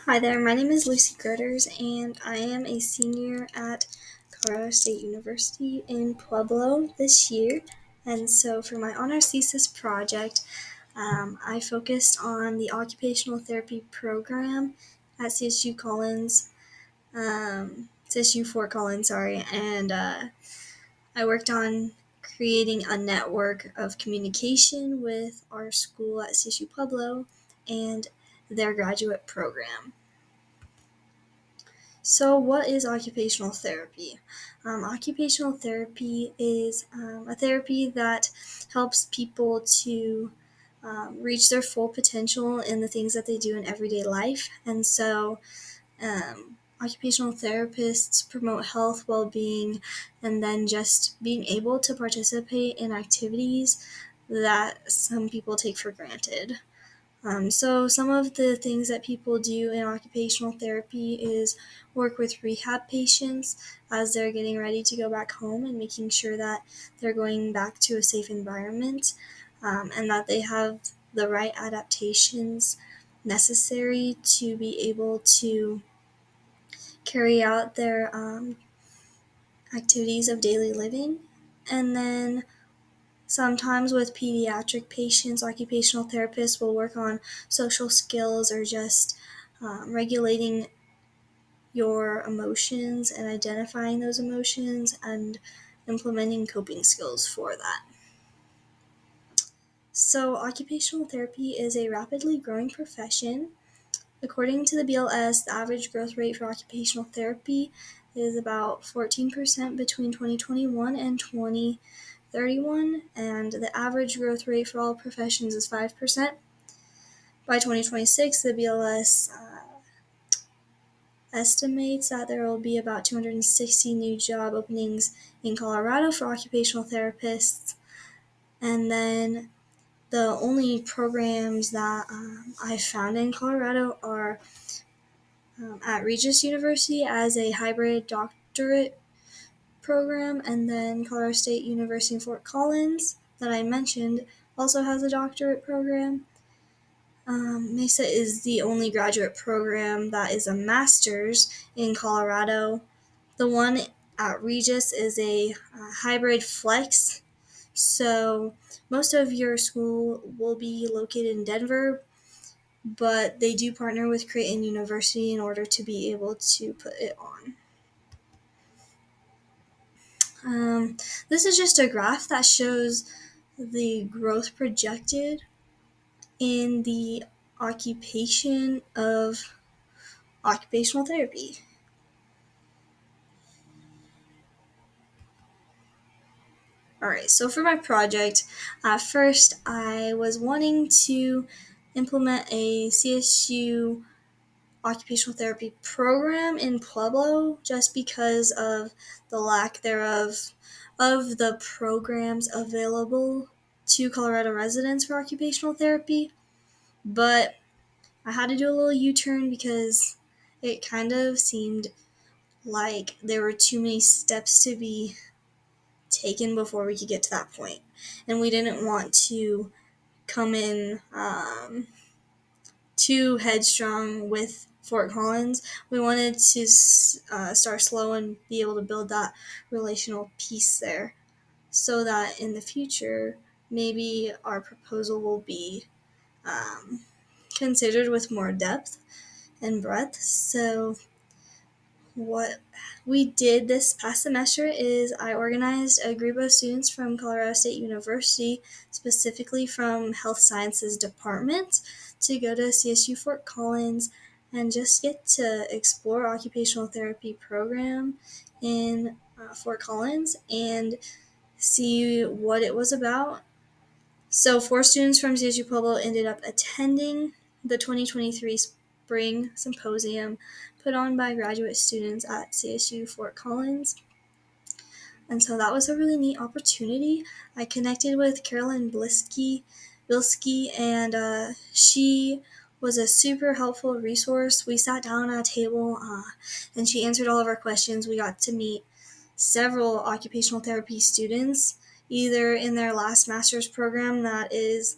Hi there, my name is Lucy Gritters, and I am a senior at Colorado State University in Pueblo this year. And so for my honors thesis project, I focused on the occupational therapy program at CSU Collins, CSU Fort Collins, sorry, and I worked on creating a network of communication with our school at CSU Pueblo and their graduate program. So, what is occupational therapy? Occupational therapy is a therapy that helps people to reach their full potential in the things that they do in everyday life. And so, occupational therapists promote health, well being, and then just being able to participate in activities that some people take for granted. So some of the things that people do in occupational therapy is work with rehab patients as they're getting ready to go back home and making sure that they're going back to a safe environment, and that they have the right adaptations necessary to be able to carry out their activities of daily living. And then sometimes with pediatric patients, occupational therapists will work on social skills or just regulating your emotions and identifying those emotions and implementing coping skills for that. So, occupational therapy is a rapidly growing profession. According to the BLS, the average growth rate for occupational therapy is about 14% between 2021 and 2031, and the average growth rate for all professions is 5%. By 2026, the BLS estimates that there will be about 260 new job openings in Colorado for occupational therapists. And then the only programs that I found in Colorado are at Regis University as a hybrid doctorate program, and then Colorado State University in Fort Collins, that I mentioned, also has a doctorate program. Mesa is the only graduate program that is a master's in Colorado. The one at Regis is a hybrid flex, so most of your school will be located in Denver, but they do partner with Creighton University in order to be able to put it on. This is just a graph that shows the growth projected in the occupation of occupational therapy. Alright, so for my project, at first I was wanting to implement a CSU occupational therapy program in Pueblo just because of the lack thereof of the programs available to Colorado residents for occupational therapy. But I had to do a little U-turn because it kind of seemed like there were too many steps to be taken before we could get to that point. And we didn't want to come in too headstrong with Fort Collins. We wanted to start slow and be able to build that relational piece there so that in the future, maybe our proposal will be considered with more depth and breadth. So what we did this past semester is I organized a group of students from Colorado State University, specifically from Health Sciences Department, to go to CSU Fort Collins and just get to explore occupational therapy program in Fort Collins and see what it was about. So 4 students from CSU Pueblo ended up attending the 2023 Spring Symposium put on by graduate students at CSU Fort Collins. And so that was a really neat opportunity. I connected with Carolyn Bilski, and she was a super helpful resource. We sat down at a table and she answered all of our questions. We got to meet several occupational therapy students, either in their last master's program that is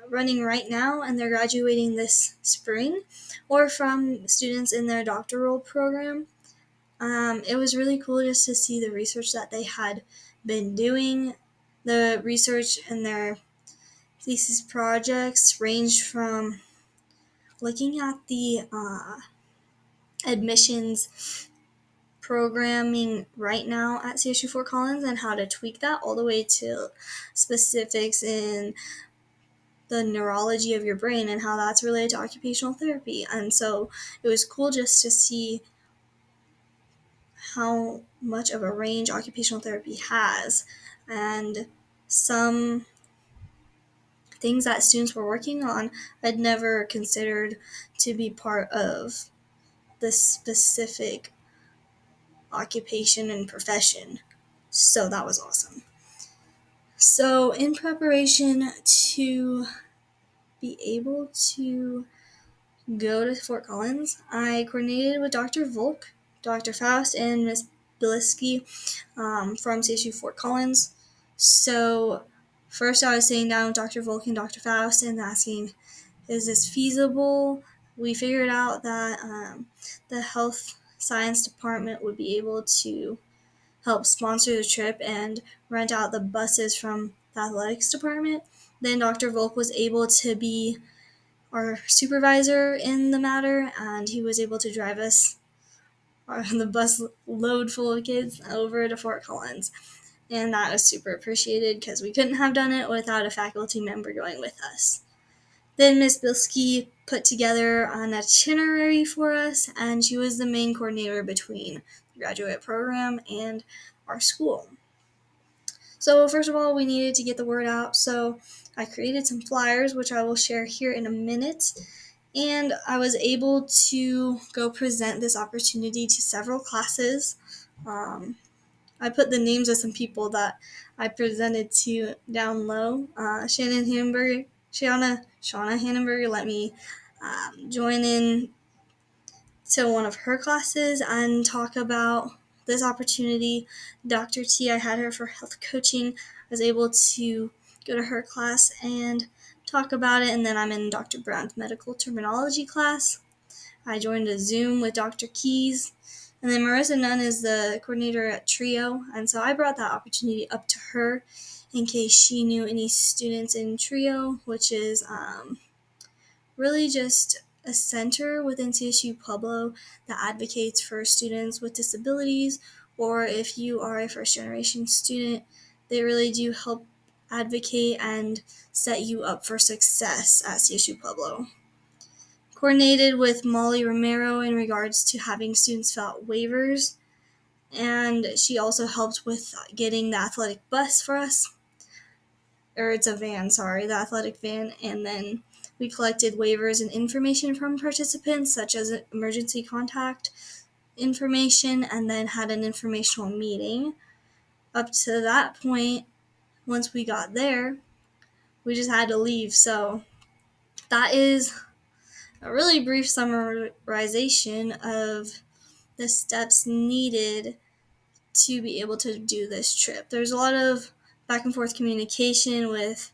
running right now and they're graduating this spring, or from students in their doctoral program. It was really cool just to see the research that they had been doing. The research in their thesis projects ranged from looking at the admissions programming right now at CSU Fort Collins and how to tweak that, all the way to specifics in the neurology of your brain and how that's related to occupational therapy. And so it was cool just to see how much of a range occupational therapy has, and some things that students were working on I'd never considered to be part of this specific occupation and profession. So that was awesome. So, in preparation to be able to go to Fort Collins, I coordinated with Dr. Volk, Dr. Faust, and Miss Bilisky from CSU Fort Collins. So, first I was sitting down with Dr. Volk and Dr. Faust and asking, is this feasible? We figured out that the health science department would be able to help sponsor the trip and rent out the buses from the athletics department. Then Dr. Volk was able to be our supervisor in the matter, and he was able to drive us on the bus load full of kids over to Fort Collins. And that was super appreciated because we couldn't have done it without a faculty member going with us. Then Miss Bilski put together an itinerary for us, and she was the main coordinator between the graduate program and our school. So first of all, we needed to get the word out, so I created some flyers, which I will share here in a minute, and I was able to go present this opportunity to several classes. I put the names of some people that I presented to down low. Shauna Hannenberger let me join in to one of her classes and talk about this opportunity. Dr. T, I had her for health coaching. I was able to go to her class and talk about it, and then I'm in Dr. Brown's medical terminology class. I joined a Zoom with Dr. Keys, and then Marissa Nunn is the coordinator at TRIO, and so I brought that opportunity up to her in case she knew any students in TRIO, which is really just a center within CSU Pueblo that advocates for students with disabilities, or if you are a first generation student, they really do help advocate and set you up for success at CSU Pueblo. Coordinated with Molly Romero in regards to having students fill out waivers, and she also helped with getting the athletic bus for us, or it's a van, sorry, the athletic van, and then we collected waivers and information from participants, such as emergency contact information, and then had an informational meeting. Up to that point, once we got there, we just had to leave. So that is a really brief summarization of the steps needed to be able to do this trip. There's a lot of back and forth communication with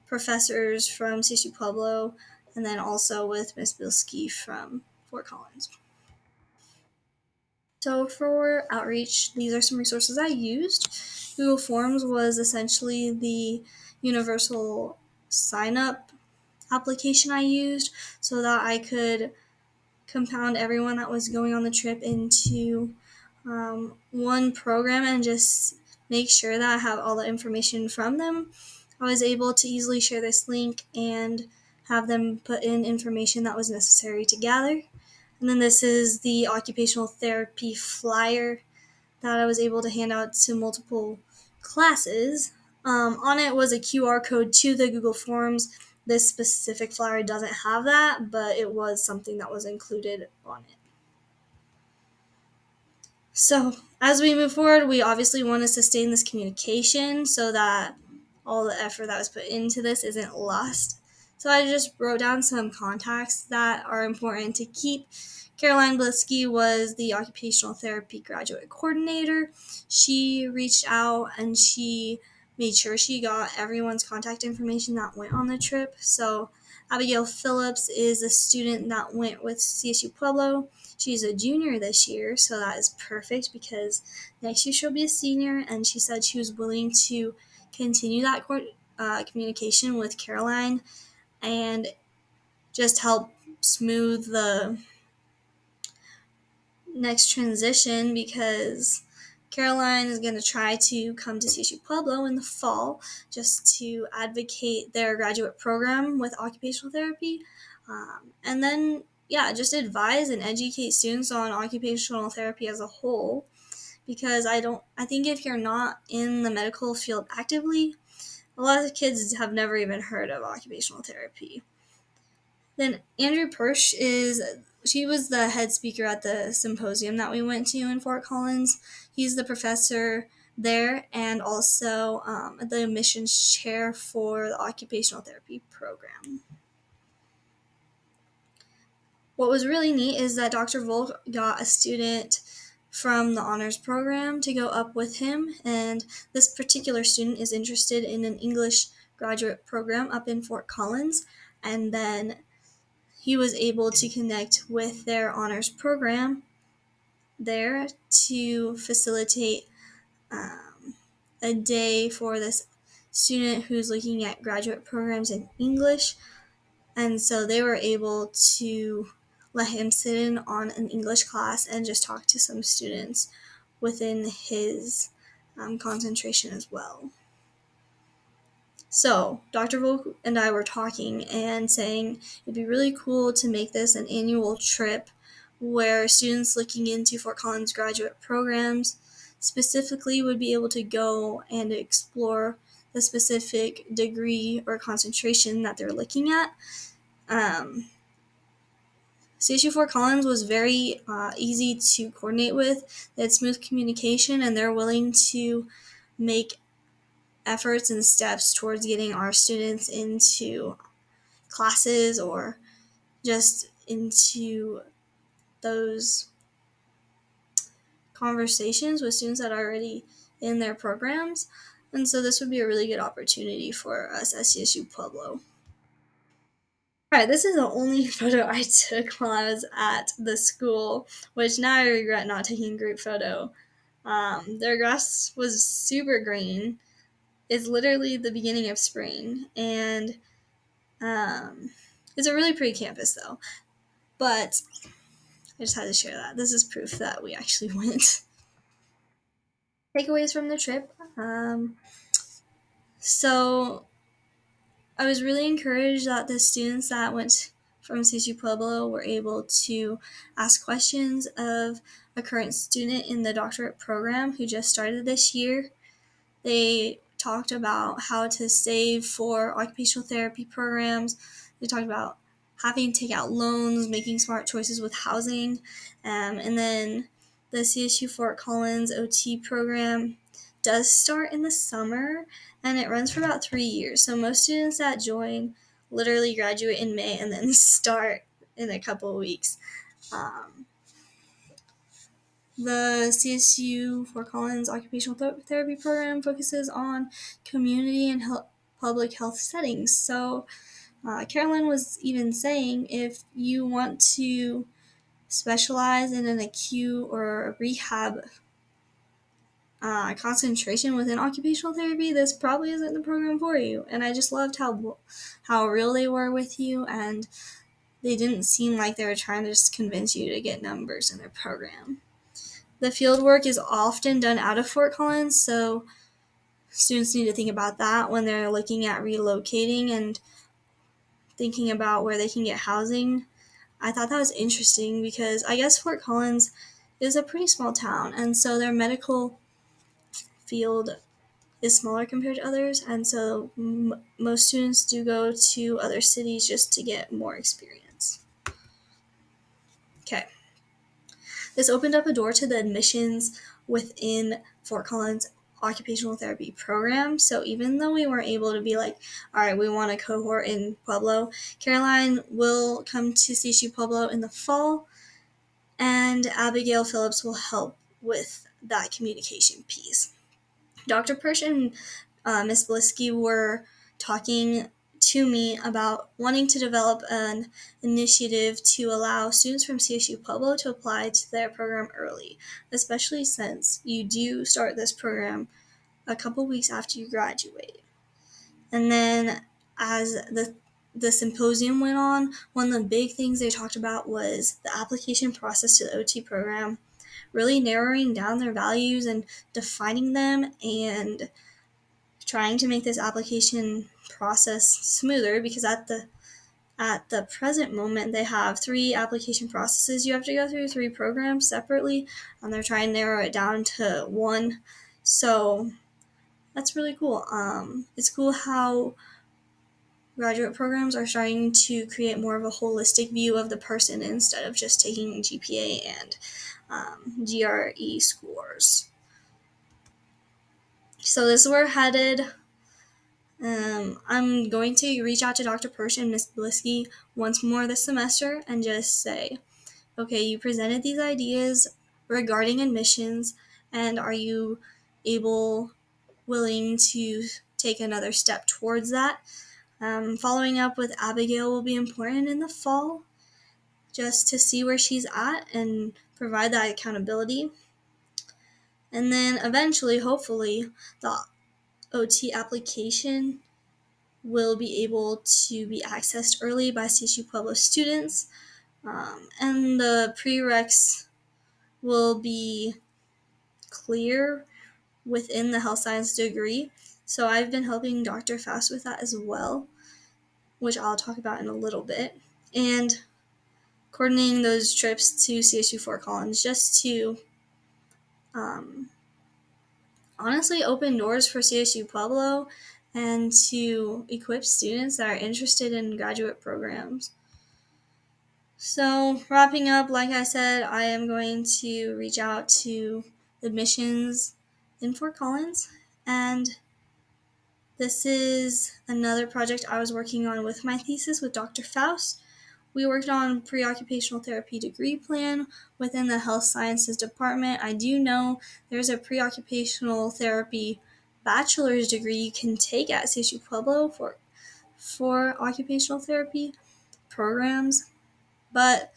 professors from CSU Pueblo, and then also with Miss Bilski from Fort Collins. So for outreach, these are some resources I used. Google Forms was essentially the universal sign-up application I used so that I could compound everyone that was going on the trip into one program and just make sure that I have all the information from them. I was able to easily share this link and have them put in information that was necessary to gather. And then this is the occupational therapy flyer that I was able to hand out to multiple classes. On it was a QR code to the Google Forms. This specific flyer doesn't have that, but it was something that was included on it. So as we move forward, we obviously want to sustain this communication so that all the effort that was put into this isn't lost. So I just wrote down some contacts that are important to keep. Caroline Blitzky was the occupational therapy graduate coordinator. She reached out and she made sure she got everyone's contact information that went on the trip. So Abigail Phillips is a student that went with CSU Pueblo. She's a junior this year, so that is perfect because next year she'll be a senior, and she said she was willing to continue that communication with Caroline and just help smooth the next transition, because Caroline is going to try to come to CSU Pueblo in the fall just to advocate their graduate program with occupational therapy. And then, yeah, just advise and educate students on occupational therapy as a whole. Because I think if you're not in the medical field actively, a lot of kids have never even heard of occupational therapy. Then Andrew Persh she was the head speaker at the symposium that we went to in Fort Collins. He's the professor there and also the admissions chair for the occupational therapy program. What was really neat is that Dr. Volk got a student from the honors program to go up with him, and this particular student is interested in an English graduate program up in Fort Collins, and then he was able to connect with their honors program there to facilitate a day for this student who's looking at graduate programs in English. And so they were able to let him sit in on an English class and just talk to some students within his concentration as well. So Dr. Volk and I were talking and saying it'd be really cool to make this an annual trip where students looking into Fort Collins graduate programs specifically would be able to go and explore the specific degree or concentration that they're looking at. CSU Fort Collins was very easy to coordinate with. They had smooth communication, and they're willing to make efforts and steps towards getting our students into classes or just into those conversations with students that are already in their programs. And so this would be a really good opportunity for us at CSU Pueblo. Alright, this is the only photo I took while I was at the school, which now I regret not taking a group photo. Their grass was super green. It's literally the beginning of spring, and it's a really pretty campus though. But I just had to share that. This is proof that we actually went. Takeaways from the trip. So I was really encouraged that the students that went from CSU Pueblo were able to ask questions of a current student in the doctorate program who just started this year. They talked about how to save for occupational therapy programs. They talked about having to take out loans, making smart choices with housing. And then the CSU Fort Collins OT program does start in the summer, and it runs for about 3 years. So most students that join literally graduate in May and then start in a couple of weeks. The CSU Fort Collins Occupational Therapy Program focuses on community and public health settings. So Carolyn was even saying if you want to specialize in an acute or rehab concentration within occupational therapy, this probably isn't the program for you. And I just loved how real they were with you, and they didn't seem like they were trying to just convince you to get numbers in their program. The field work is often done out of Fort Collins, so students need to think about that when they're looking at relocating and thinking about where they can get housing. I thought that was interesting because I guess Fort Collins is a pretty small town, and so their medical field is smaller compared to others, and so most students do go to other cities just to get more experience. Okay. This opened up a door to the admissions within Fort Collins occupational therapy program. So even though we weren't able to be like, all right, we want a cohort in Pueblo, Caroline will come to CSU Pueblo in the fall, and Abigail Phillips will help with that communication piece. Dr. Persh and Ms. Blisky were talking to me about wanting to develop an initiative to allow students from CSU Pueblo to apply to their program early, especially since you do start this program a couple weeks after you graduate. And then as the symposium went on, one of the big things they talked about was the application process to the OT program, really narrowing down their values and defining them, and trying to make this application process smoother, because at the present moment they have 3 application processes you have to go through, 3 programs separately, and they're trying to narrow it down to 1. So that's really cool. It's cool how graduate programs are starting to create more of a holistic view of the person instead of just taking GPA and GRE scores. So this is where we're headed. I'm going to reach out to Dr. Persh and Ms. Blisky once more this semester and just say, okay, you presented these ideas regarding admissions, and are you willing to take another step towards that? Following up with Abigail will be important in the fall, just to see where she's at and provide that accountability. And then eventually, hopefully, the OT application will be able to be accessed early by CSU Pueblo students, and the prereqs will be clear within the health science degree. So I've been helping Dr. Faust with that as well, which I'll talk about in a little bit, and coordinating those trips to CSU Fort Collins just to honestly open doors for CSU Pueblo and to equip students that are interested in graduate programs. So wrapping up, like I said, I am going to reach out to admissions in Fort Collins, and this is another project I was working on with my thesis with Dr. Faust. We worked on pre-occupational therapy degree plan within the health sciences department. I do know there's a pre-occupational therapy bachelor's degree you can take at CSU Pueblo for occupational therapy programs, but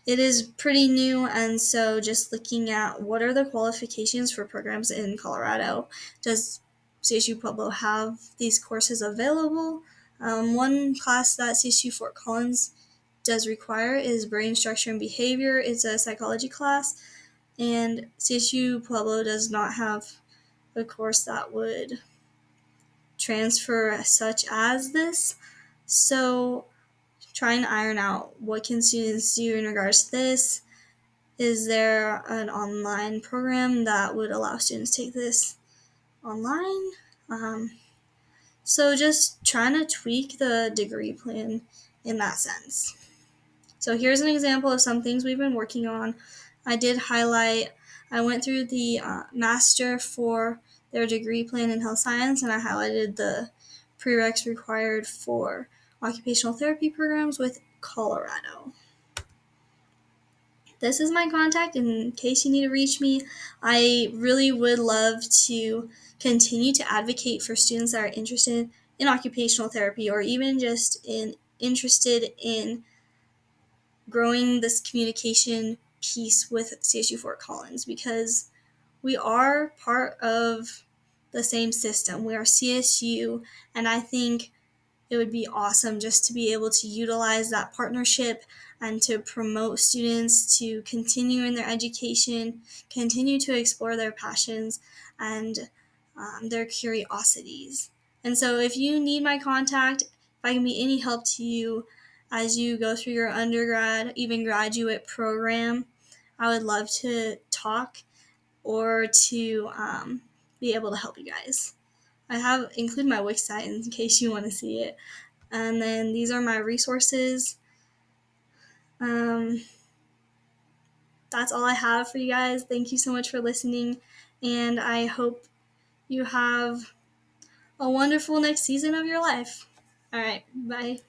it is pretty new, and so just looking at what are the qualifications for programs in Colorado. Does CSU Pueblo have these courses available? One class that CSU Fort Collins does require is brain structure and behavior. It's a psychology class, and CSU Pueblo does not have a course that would transfer such as this. So trying to iron out what can students do in regards to this. Is there an online program that would allow students to take this online? So just trying to tweak the degree plan in that sense. So here's an example of some things we've been working on. I went through the master for their degree plan in health science, and I highlighted the prereqs required for occupational therapy programs with Colorado. This is my contact in case you need to reach me. I really would love to continue to advocate for students that are interested in occupational therapy, or even just interested in growing this communication piece with CSU Fort Collins, because we are part of the same system. We are CSU, and I think it would be awesome just to be able to utilize that partnership and to promote students to continue in their education, continue to explore their passions and their curiosities. And so if you need my contact, if I can be any help to you as you go through your undergrad, even graduate program, I would love to talk or to be able to help you guys. I have included my Wix site in case you want to see it. And then these are my resources. That's all I have for you guys. Thank you so much for listening, and I hope you have a wonderful next season of your life. All right, bye.